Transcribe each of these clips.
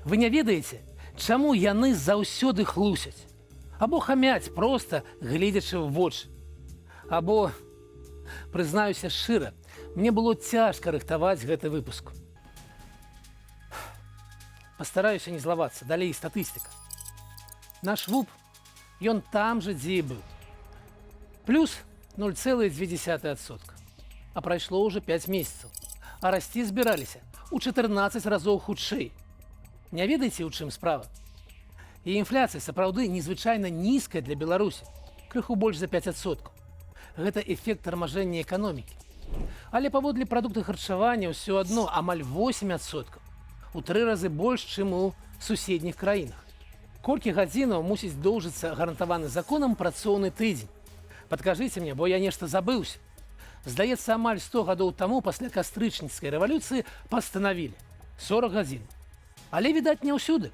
Вы не ведаеце, чаму яны заўсёды хлусяць? Або хамяць, проста гледзячы ў вочы. Або, прызнаюся шчыра, мне было цяжка рыхтаваць гэты выпуск. Пастараюся не злавацца, далей статыстыка. Наш ВУП, ён там жа, дзе і быў. Плюс 0,2%. А прайшло ўжо 5 месяцаў. А расці збіраліся ў 14 разоў хутчэй. Не ведаеце, у чым справа? І інфляцыя сапраўды незвычайна нізкая для Беларусі, крыху больш за 5%. Гэта эфект тармажэння эканомікі. Але паводле прадуктаў харчавання ўсё адно амаль 8%. У 3 разы больш, чым у суседніх краінах. Колькі гадзінаў мусіць доўжыцца гарантаваны законам працоўны тыдзень? Падкажыце мне, бо я нешта забыўся. Здаецца, амаль 100 гадоў таму пасля кастрычніцкай рэвалюцыі пастанавілі 40 гадзін. Але, відаць, не ўсюды.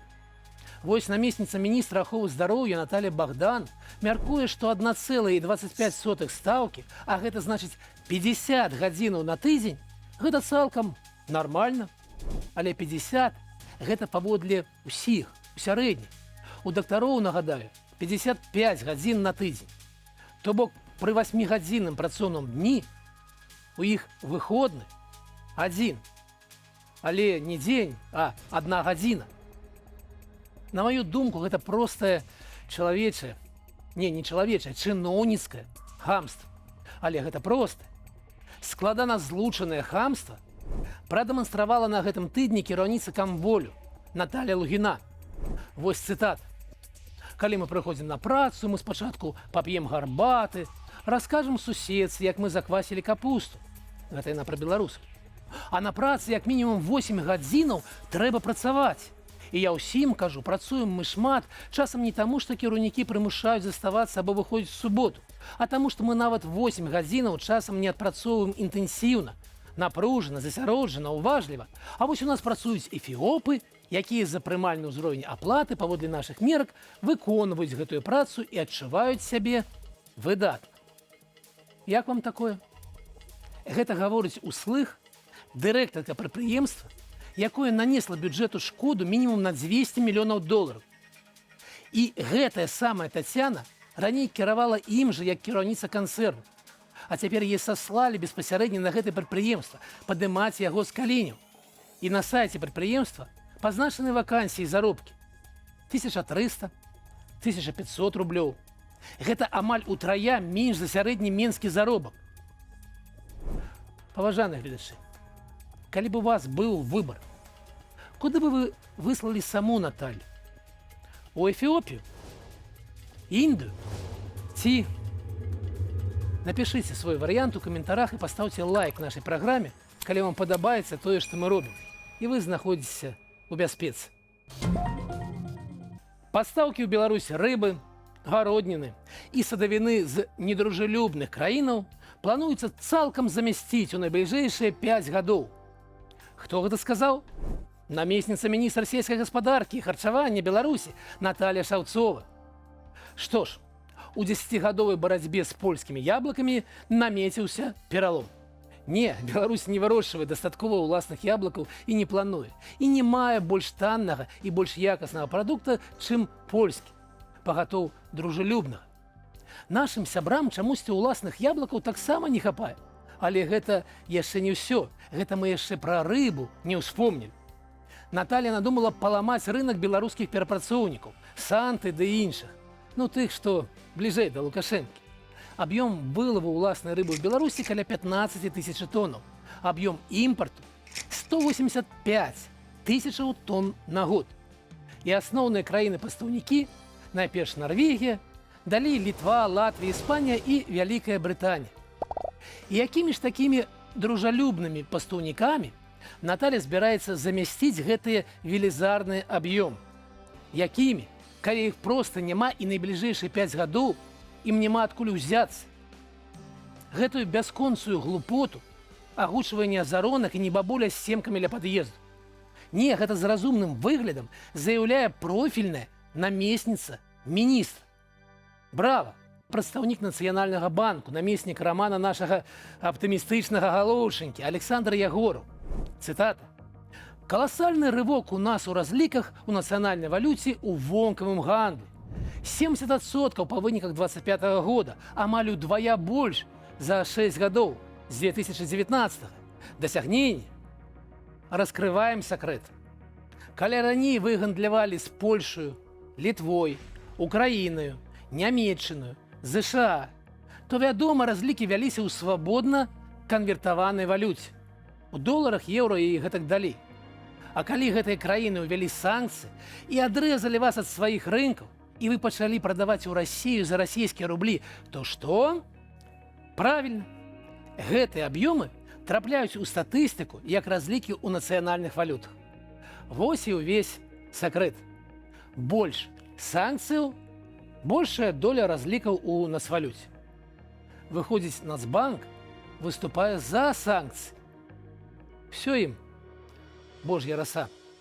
Вось намесніца міністра аховы здароўя Наталья Богдан мяркуе, што 1,25 стаўкі, а гэта значыць 50 гадзінаў на тыдзень, гэта цалкам нармальна. Але 50 гэта паводле ўсіх, у сярэдніх. У дактароў, нагадаю, 55 гадзін на тыдзень. То бок пры 8-гадзінным працоўным дні у іх выходны адзін. Але не дзень, а 1 гадзіна. На маю думку, гэта простае чалавечае, не чалавечае, чыноўніцкае хамства. Але гэта простае, складана злучанае хамства прадэманстравала на гэтым тыдні кіраўніца Камволю Наталья Лугіна. Вось цытата. Калі мы прыходзім на працу, мы спачатку пап'ем гарбаты, раскажам суседцы, як мы заквасілі капусту. Гэта яна пра беларусаў. А на працы як мінімум 8 гадзінаў трэба працаваць. І я ўсім кажу, працуем мы шмат, часам не таму, што кіраўнікі прымушаюць заставацца або выходзіць у суботу, а таму, што мы нават 8 гадзінаў часам не адпрацоўваем інтэнсіўна, напружана, засяроджана, уважліва. А вось у нас працуюць эфіопы, якія за прымальны ўзровень аплаты паводле нашых мерак выконваюць гэтую працу і адчуваюць сябе выдатна. Як вам такое? Гэта гаворыць услых дырэктарка прадпрыемства, якое нанесла бюджэту шкоду мінімум на 200 мільёнаў долараў. І гэтая самая Тацяна раней кіравала ім жа як кіраўніца канцэрну. А цяпер яе саслалі беспасярэдне на гэтае прадпрыемства падымаць яго з каленяў. І на сайце прадпрыемства пазначаны вакансіі заробкі 1300, 1500 рублёў. Гэта амаль утрая менш за сярэдні менскі заробак. Паважаныя гледачы, калі б у вас быў выбар, куды бы вы выслалі саму Наталью? У Эфіопію? Індыю? Ці? Напішыце свой варыянт у каментарах і пастаўце лайк нашай праграме, калі вам падабаецца тое, што мы робім, і вы знаходзіцеся у бяспецы. Пастаўкі ў Беларусі рыбы, гародніны і садавіны з недружелюбных краінаў плануецца цалкам замясціць у найбліжэйшыя 5 гадоў. Хто гэта сказаў? Намесніца міністра сельскай гаспадаркі і харчавання Беларусі Наталья Шаўцова. Што ж, у 10-гадовай барацьбе з польскімі яблыкамі намеціўся пералом. Не, Беларусь не вырошчвае дастаткова ўласных яблыкаў і не плануе. І не мае больш таннага і больш якаснага прадукта, чым польскі, пагатоў дружелюбнага. Нашым сябрам чамусьці ўласных яблыкаў таксама не хапае. Але гэта яшчэ не ўсё. Гэта мы яшчэ пра рыбу не ўспомнілі. Наталья надумала паламаць рынак беларускіх перапрацоўнікаў, санты ды іншых. Ну, тых, што бліжэй да Лукашэнкі. Аб'ём вылаву ўласнай рыбы ў Беларусі каля 15 тысяч тоннаў. Аб'ём імпарту 185 тысячаў тонн на год. І асноўныя краіны-пастаўнікі, найперш Нарвегія, далей Літва, Латвія, Іспанія і Вялікая Брытанія. І якімі ж такімі дружалюбнымі пастаўнікамі Наталья збіраецца замясціць гэтыя велізарныя аб'ёмы? Якімі, калі іх проста няма і найбліжэйшыя 5 гадоў ім няма адкуль узяцца? Гэтую бясконцую глупоту агучвае не азаронак і не бабуля з семкамі ля пад'езду. Не, гэта з разумным выглядам заяўляе профільная намесніца міністра. Брава! Прадстаўнік Нацыянальнага банку, намеснік рамана нашага аптымістычнага галоўчынкі Александр Ягораў. Цытата. Колоссальный рывок у нас у разліках у нацыянальнай валюце ў вонкавым гандлі. 70% па выніках 2025 года, амаль удвая больш за 6 гадоў з 2019. Дасягненне. Раскрываем сакрэт. Калі раней вы гандлявалі з Польшаю, Літвой, Украінаю, Нямецчынаю, ЗША, то, вядома, разлікі вяліся ў свабодна канвертаванай валюце. У доларах, еўра і гэтак далей. А калі гэтыя краіны ўвялі санкцыі і адрэзалі вас ад сваіх рынкаў, і вы пачалі прадаваць у Расію за расійскія рублі, то што? Правільна. Гэтыя аб'ёмы трапляюць у статыстыку як разлікі ў нацыянальных валютах. Вось і ўвесь сакрэт. Больш санкцыяў, большая доля разлікаў у нацвалюце. Выходзіць, Нацбанк выступае за санкцыі. Всё ім Божья роса.